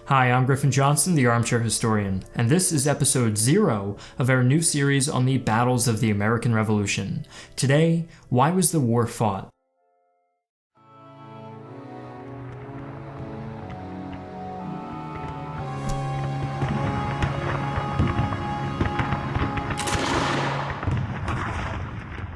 Hi, I'm Griffin Johnson, the Armchair Historian, and this is episode 0 of our new series on the battles of the American Revolution. Today, why was the war fought?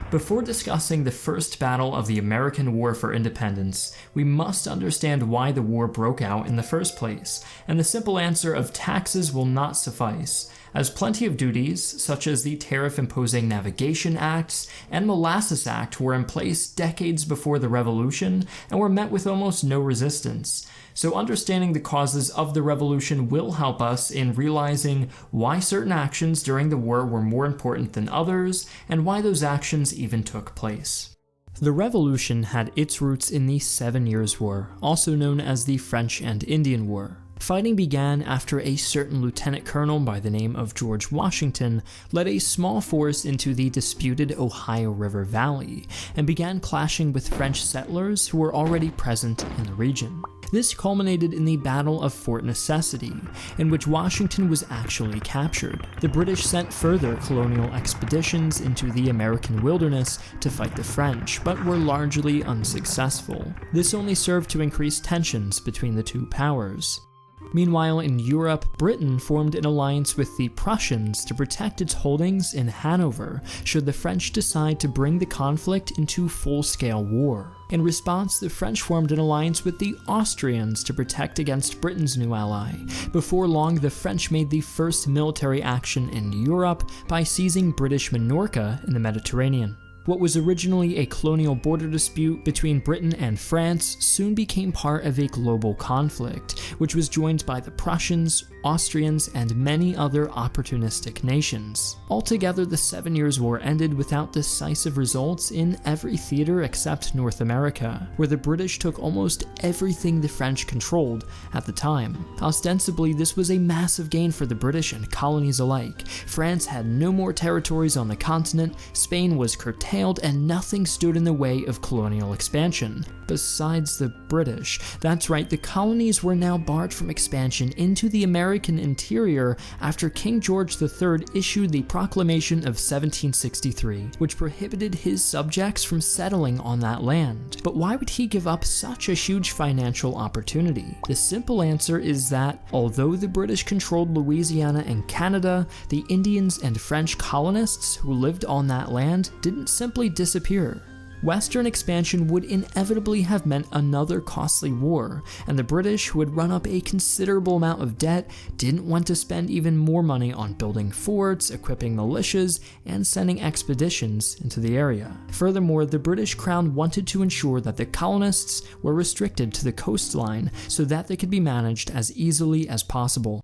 Before discussing the first battle of the American War for Independence, we must understand why the war broke out in the first place, and the simple answer of taxes will not suffice, as plenty of duties, such as the Tariff-Imposing Navigation Acts and Molasses Act, were in place decades before the Revolution and were met with almost no resistance. So understanding the causes of the Revolution will help us in realizing why certain actions during the war were more important than others, and why those actions even took place. The Revolution had its roots in the 7 Years' War, also known as the French and Indian War. Fighting began after a certain lieutenant colonel by the name of George Washington led a small force into the disputed Ohio River Valley and began clashing with French settlers who were already present in the region. This culminated in the Battle of Fort Necessity, in which Washington was actually captured. The British sent further colonial expeditions into the American wilderness to fight the French, but were largely unsuccessful. This only served to increase tensions between the two powers. Meanwhile, in Europe, Britain formed an alliance with the Prussians to protect its holdings in Hanover should the French decide to bring the conflict into full-scale war. In response, the French formed an alliance with the Austrians to protect against Britain's new ally. Before long, the French made the first military action in Europe by seizing British Minorca in the Mediterranean. What was originally a colonial border dispute between Britain and France soon became part of a global conflict, which was joined by the Prussians, Austrians, and many other opportunistic nations. Altogether, the 7 Years' War ended without decisive results in every theater except North America, where the British took almost everything the French controlled at the time. Ostensibly, this was a massive gain for the British and colonies alike. France had no more territories on the continent, Spain was curtailed, and nothing stood in the way of colonial expansion. Besides the British. That's right, the colonies were now barred from expansion into the American interior after King George III issued the Proclamation of 1763, which prohibited his subjects from settling on that land. But why would he give up such a huge financial opportunity? The simple answer is that, although the British controlled Louisiana and Canada, the Indians and French colonists who lived on that land didn't simply disappear. Western expansion would inevitably have meant another costly war, and the British, who had run up a considerable amount of debt, didn't want to spend even more money on building forts, equipping militias, and sending expeditions into the area. Furthermore, the British Crown wanted to ensure that the colonists were restricted to the coastline so that they could be managed as easily as possible.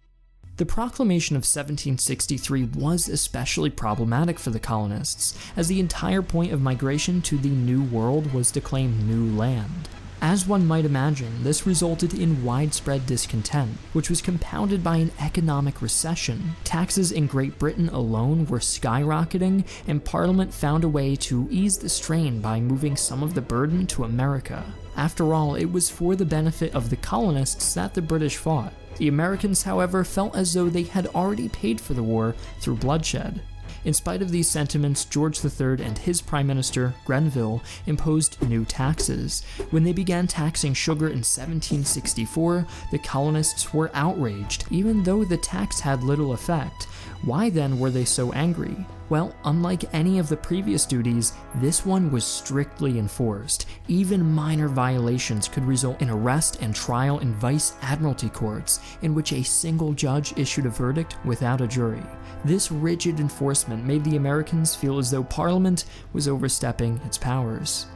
The Proclamation of 1763 was especially problematic for the colonists, as the entire point of migration to the New World was to claim new land. As one might imagine, this resulted in widespread discontent, which was compounded by an economic recession. Taxes in Great Britain alone were skyrocketing, and Parliament found a way to ease the strain by moving some of the burden to America. After all, it was for the benefit of the colonists that the British fought. The Americans, however, felt as though they had already paid for the war through bloodshed. In spite of these sentiments, George III and his Prime Minister, Grenville, imposed new taxes. When they began taxing sugar in 1764, the colonists were outraged, even though the tax had little effect. Why then were they so angry? Well, unlike any of the previous duties, this one was strictly enforced. Even minor violations could result in arrest and trial in vice admiralty courts, in which a single judge issued a verdict without a jury. This rigid enforcement made the Americans feel as though Parliament was overstepping its powers.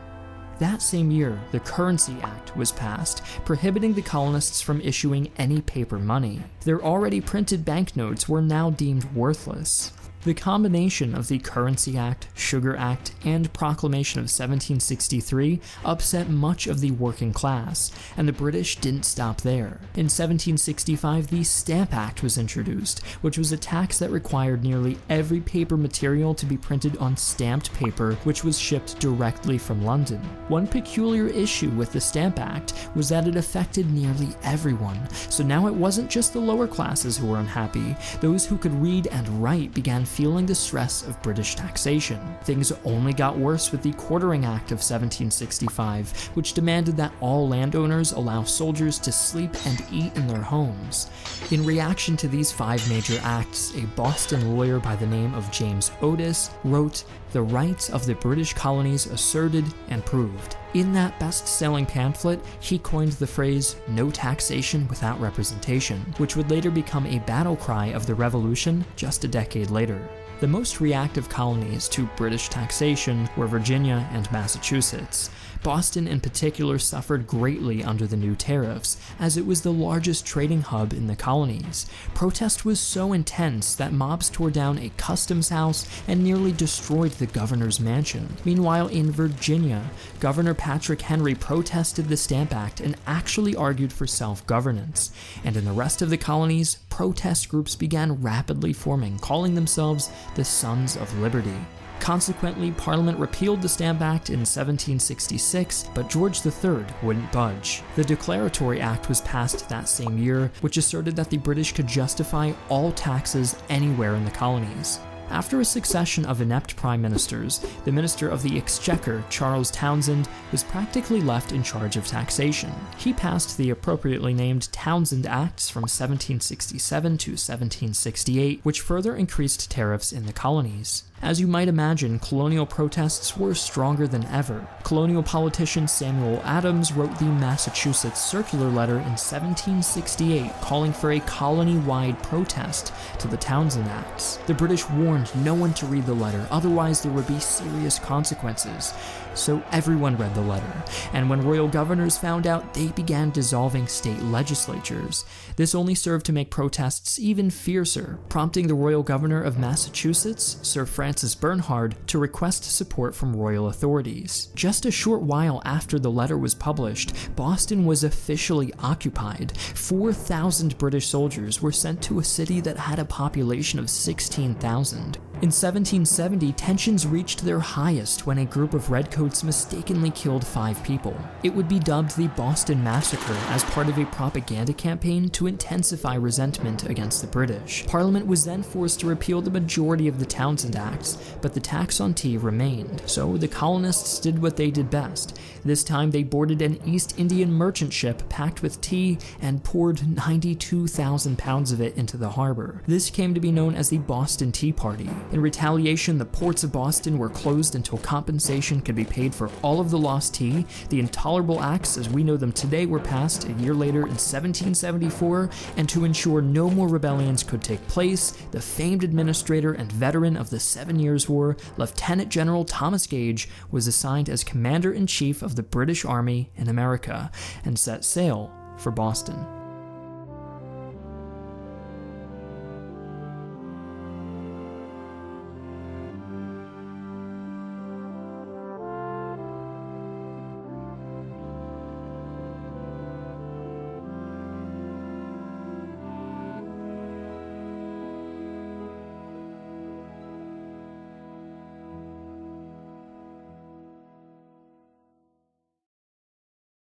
That same year, the Currency Act was passed, prohibiting the colonists from issuing any paper money. Their already printed banknotes were now deemed worthless. The combination of the Currency Act, Sugar Act, and Proclamation of 1763 upset much of the working class, and the British didn't stop there. In 1765, the Stamp Act was introduced, which was a tax that required nearly every paper material to be printed on stamped paper, which was shipped directly from London. One peculiar issue with the Stamp Act was that it affected nearly everyone, so now it wasn't just the lower classes who were unhappy. Those who could read and write began feeling the stress of British taxation. Things only got worse with the Quartering Act of 1765, which demanded that all landowners allow soldiers to sleep and eat in their homes. In reaction to these 5 major acts, a Boston lawyer by the name of James Otis wrote, "The rights of the British colonies asserted and proved." In that best-selling pamphlet, he coined the phrase, "no taxation without representation," which would later become a battle cry of the Revolution just a decade later. The most reactive colonies to British taxation were Virginia and Massachusetts. Boston in particular suffered greatly under the new tariffs, as it was the largest trading hub in the colonies. Protest was so intense that mobs tore down a customs house and nearly destroyed the governor's mansion. Meanwhile, in Virginia, Governor Patrick Henry protested the Stamp Act and actually argued for self-governance. And in the rest of the colonies, protest groups began rapidly forming, calling themselves the Sons of Liberty. Consequently, Parliament repealed the Stamp Act in 1766, but George III wouldn't budge. The Declaratory Act was passed that same year, which asserted that the British could justify all taxes anywhere in the colonies. After a succession of inept prime ministers, the Minister of the Exchequer, Charles Townshend, was practically left in charge of taxation. He passed the appropriately named Townshend Acts from 1767 to 1768, which further increased tariffs in the colonies. As you might imagine, colonial protests were stronger than ever. Colonial politician Samuel Adams wrote the Massachusetts Circular Letter in 1768 calling for a colony-wide protest to the Townshend Acts. The British warned no one to read the letter, otherwise there would be serious consequences. So everyone read the letter, and when royal governors found out, they began dissolving state legislatures. This only served to make protests even fiercer, prompting the royal governor of Massachusetts, Sir Francis Bernhard, to request support from royal authorities. Just a short while after the letter was published, Boston was officially occupied. 4,000 British soldiers were sent to a city that had a population of 16,000. In 1770, tensions reached their highest when a group of redcoats mistakenly killed 5 people. It would be dubbed the Boston Massacre as part of a propaganda campaign to intensify resentment against the British. Parliament was then forced to repeal the majority of the Townshend Acts, but the tax on tea remained, so the colonists did what they did best. This time they boarded an East Indian merchant ship packed with tea and poured 92,000 pounds of it into the harbor. This came to be known as the Boston Tea Party. In retaliation, the ports of Boston were closed until compensation could be paid for all of the lost tea. The Intolerable Acts, as we know them today, were passed a year later in 1774, and to ensure no more rebellions could take place, the famed administrator and veteran of the 7 Years' War, Lieutenant General Thomas Gage, was assigned as Commander-in-Chief of the British Army in America and set sail for Boston.